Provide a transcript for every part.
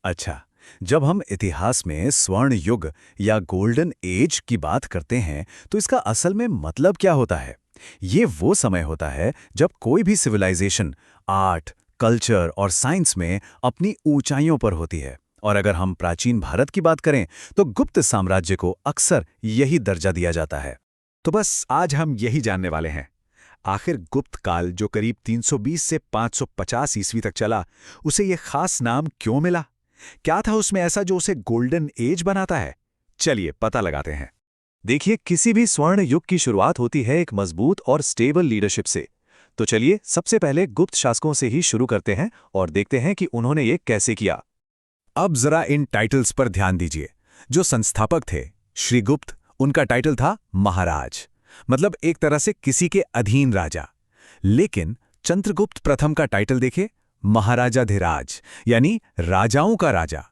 अच्छा, जब हम इतिहास में स्वर्ण युग या गोल्डन एज की बात करते हैं, तो इसका असल में मतलब क्या होता है? ये वो समय होता है जब कोई भी सिविलाइजेशन आर्ट, कल्चर और साइंस में अपनी ऊंचाइयों पर होती है। और अगर हम प्राचीन भारत की बात करें, तो गुप्त साम्राज्य को अक्सर यही दर्जा दिया जाता है। तो बस आज हम यही जानने वाले हैं। आखिर गुप्त काल जो करीब 320 से 550 ईस्वी तक चला, उसे ये खास नाम क्यों मिला? क्या था उसमें ऐसा जो उसे गोल्डन एज बनाता है? चलिए पता लगाते हैं। देखिए, किसी भी स्वर्ण युग की शुरुआत होती है एक मजबूत और स्टेबल लीडरशिप से। तो चलिए सबसे पहले गुप्त शासकों से ही शुरू करते हैं और देखते हैं कि उन्होंने ये कैसे किया। अब जरा इन टाइटल्स पर ध्यान दीजिए। जो संस्थापक थे श्रीगुप्त, उनका टाइटल था महाराज, मतलब एक तरह से किसी के अधीन राजा। लेकिन चंद्रगुप्त प्रथम का टाइटल देखे, महाराजाधिराज, यानी राजाओं का राजा।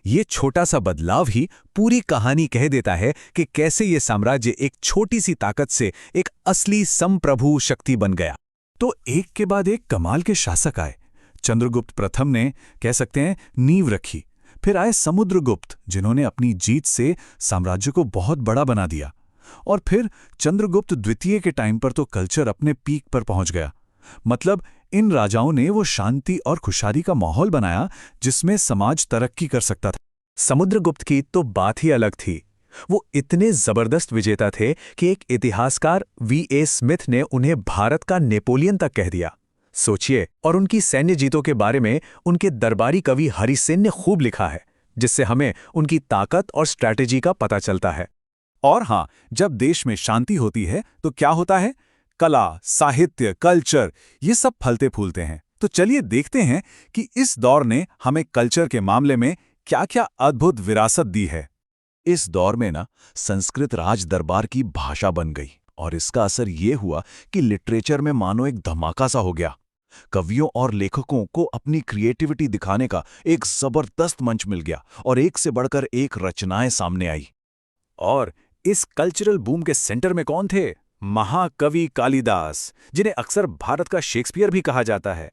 ये छोटा सा बदलाव ही पूरी कहानी कह देता है कि कैसे ये साम्राज्य एक छोटी सी ताकत से एक असली संप्रभु शक्ति बन गया। तो एक के बाद एक कमाल के शासक आए। चंद्रगुप्त प्रथम ने, कह सकते हैं, नींव रखी। फिर आए समुद्रगुप्त, जिन्होंने अपनी जीत से साम्राज्य को बहुत बड़ा बना दिया। और फिर चंद्रगुप्त द्वितीय के टाइम पर तो कल्चर अपने पीक पर पहुंच गया। मतलब इन राजाओं ने वो शांति और खुशहाली का माहौल बनाया जिसमें समाज तरक्की कर सकता था। समुद्रगुप्त की तो बात ही अलग थी। वो इतने जबरदस्त विजेता थे कि एक इतिहासकार V.A. स्मिथ ने उन्हें भारत का नेपोलियन तक कह दिया। सोचिए, और उनकी सैन्य जीतों के बारे में उनके दरबारी कवि हरिसेन ने खूब लिखा है, जिससे हमें उनकी ताकत और स्ट्रैटेजी का पता चलता है। और हाँ, जब देश में शांति होती है तो क्या होता है? कला, साहित्य, कल्चर, ये सब फलते फूलते हैं। तो चलिए देखते हैं कि इस दौर ने हमें कल्चर के मामले में क्या-क्या अद्भुत विरासत दी है। इस दौर में ना संस्कृत राज दरबार की भाषा बन गई और इसका असर ये हुआ कि लिटरेचर में मानो एक धमाका सा हो गया। कवियों और लेखकों को अपनी क्रिएटिविटी दिखाने का एक जबरदस्त मंच मिल गया और एक से बढ़कर एक रचनाएं सामने आई। और इस कल्चरल बूम के सेंटर में कौन थे? महाकवि कालिदास, जिन्हें अक्सर भारत का शेक्सपियर भी कहा जाता है।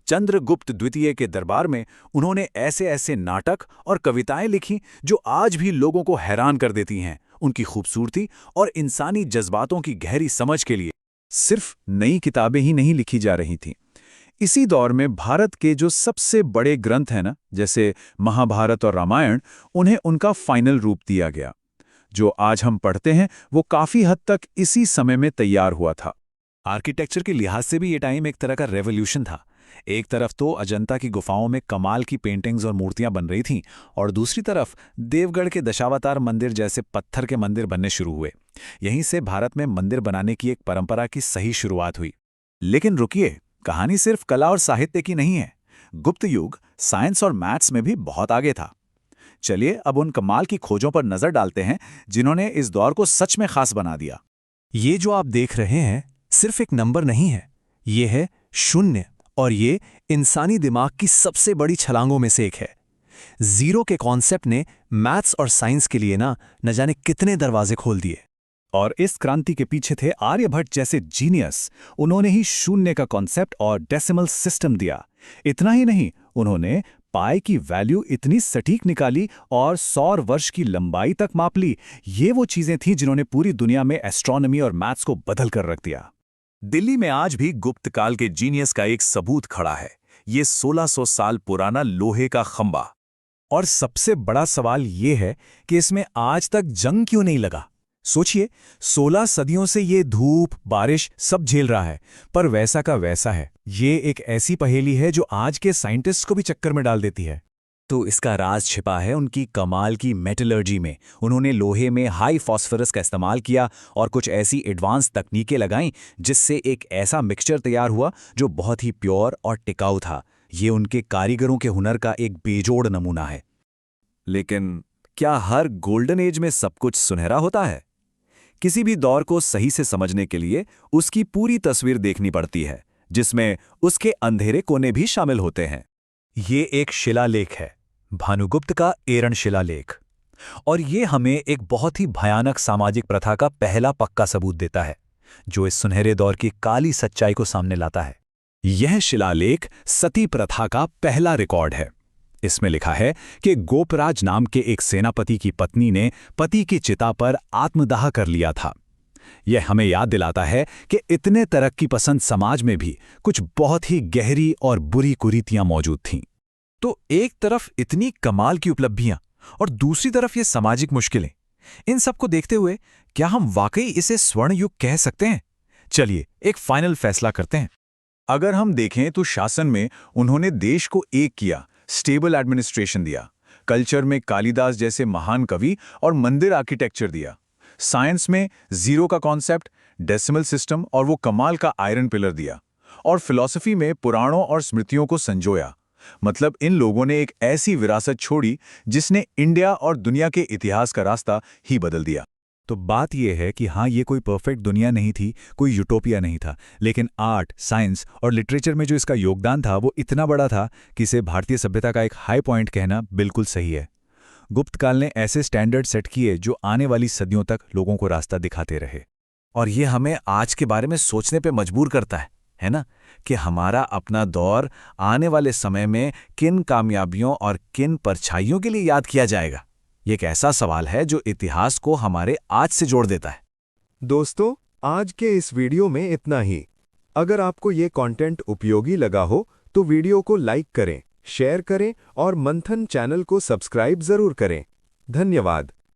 चंद्रगुप्त द्वितीय के दरबार में उन्होंने ऐसे ऐसे नाटक और कविताएं लिखी जो आज भी लोगों को हैरान कर देती हैं। उनकी खूबसूरती और इंसानी जज्बातों की गहरी समझ के लिए सिर्फ नई किताबें ही नहीं लिखी जा रही थीं। इसी दौर में भारत के जो सबसे बड़े ग्रंथ हैं ना, जैसे महाभारत और रामायण, उन्हें उनका फाइनल रूप दिया गया। जो आज हम पढ़ते हैं वो काफी हद तक इसी समय में तैयार हुआ था। आर्किटेक्चर के लिहाज से भी ये टाइम एक तरह का रेवोल्यूशन था। एक तरफ तो अजंता की गुफाओं में कमाल की पेंटिंग्स और मूर्तियां बन रही थीं, और दूसरी तरफ देवगढ़ के दशावतार मंदिर जैसे पत्थर के मंदिर बनने शुरू हुए। यहीं से भारत में मंदिर बनाने की एक परंपरा की सही शुरुआत हुई। लेकिन रुकिए, कहानी सिर्फ कला और साहित्य की नहीं है। गुप्त युग साइंस और मैथ्स में भी बहुत आगे था। चलिए अब उन कमाल की खोजों पर नजर डालते हैं जिन्होंने इस दौर को सच में खास बना दिया। ये जो आप देख रहे हैं सिर्फ एक नंबर नहीं है, ये है शून्य, और ये इंसानी दिमाग की सबसे बड़ी छलांगों में से एक है। जीरो के कॉन्सेप्ट ने मैथ्स और साइंस के लिए न जाने कितने दरवाजे खोल दिए। और इस क्रांति के पीछे थे आर्यभट्ट जैसे जीनियस। उन्होंने ही शून्य का कॉन्सेप्ट और डेसिमल सिस्टम दिया। इतना ही नहीं, उन्होंने पाई की वैल्यू इतनी सटीक निकाली और सौर वर्ष की लंबाई तक माप ली। ये वो चीजें थीं जिन्होंने पूरी दुनिया में एस्ट्रोनॉमी और मैथ्स को बदल कर रख दिया। दिल्ली में आज भी गुप्त काल के जीनियस का एक सबूत खड़ा है, ये 1600 साल पुराना लोहे का खंबा। और सबसे बड़ा सवाल ये है कि इसमें आज तक जंग क्यों नहीं लगा? सोचिए, 16 सदियों से ये धूप बारिश सब झेल रहा है, पर वैसा का वैसा है। ये एक ऐसी पहेली है जो आज के साइंटिस्ट को भी चक्कर में डाल देती है। तो इसका राज छिपा है उनकी कमाल की मेटलर्जी में। उन्होंने लोहे में हाई फॉस्फोरस का इस्तेमाल किया और कुछ ऐसी एडवांस तकनीकें लगाईं जिससे एक ऐसा मिक्सचर तैयार हुआ जो बहुत ही प्योर और टिकाऊ था। ये उनके कारीगरों के हुनर का एक बेजोड़ नमूना है। लेकिन क्या हर गोल्डन एज में सब कुछ सुनहरा होता है? किसी भी दौर को सही से समझने के लिए उसकी पूरी तस्वीर देखनी पड़ती है, जिसमें उसके अंधेरे कोने भी शामिल होते हैं। ये एक शिलालेख है, भानुगुप्त का एरण शिलालेख, और ये हमें एक बहुत ही भयानक सामाजिक प्रथा का पहला पक्का सबूत देता है, जो इस सुनहरे दौर की काली सच्चाई को सामने लाता है। यह शिलालेख सती प्रथा का पहला रिकॉर्ड है। इसमें लिखा है कि गोपराज नाम के एक सेनापति की पत्नी ने पति की चिता पर आत्मदाह कर लिया था। यह हमें याद दिलाता है कि इतने तरक्की पसंद समाज में भी कुछ बहुत ही गहरी और बुरी कुरीतियां मौजूद थीं। तो एक तरफ इतनी कमाल की उपलब्धियां और दूसरी तरफ ये सामाजिक मुश्किलें, इन सब को देखते हुए क्या हम वाकई इसे स्वर्ण युग कह सकते हैं? चलिए एक फाइनल फैसला करते हैं। अगर हम देखें तो शासन में उन्होंने देश को एक किया, स्टेबल एडमिनिस्ट्रेशन दिया, कल्चर में कालिदास जैसे महान कवि और मंदिर आर्किटेक्चर दिया, साइंस में जीरो का कॉन्सेप्ट, डेसिमल सिस्टम और वो कमाल का आयरन पिलर दिया, और फिलॉसफी में पुराणों और स्मृतियों को संजोया। मतलब इन लोगों ने एक ऐसी विरासत छोड़ी जिसने इंडिया और दुनिया के इतिहास का रास्ता ही बदल दिया। तो बात यह है कि हाँ, ये कोई परफेक्ट दुनिया नहीं थी, कोई यूटोपिया नहीं था, लेकिन आर्ट, साइंस और लिटरेचर में जो इसका योगदान था वो इतना बड़ा था कि इसे भारतीय सभ्यता का एक हाई पॉइंट कहना बिल्कुल सही है। गुप्त काल ने ऐसे स्टैंडर्ड सेट किए जो आने वाली सदियों तक लोगों को रास्ता दिखाते रहे। और ये हमें आज के बारे में सोचने पे मजबूर करता है ना, कि हमारा अपना दौर आने वाले समय में किन कामयाबियों और किन परछाइयों के लिए याद किया जाएगा। ये एक ऐसा सवाल है जो इतिहास को हमारे आज से जोड़ देता है। दोस्तों, आज के इस वीडियो में इतना ही। अगर आपको ये कंटेंट उपयोगी लगा हो तो वीडियो को लाइक करें, शेयर करें और मंथन चैनल को सब्सक्राइब जरूर करें। धन्यवाद।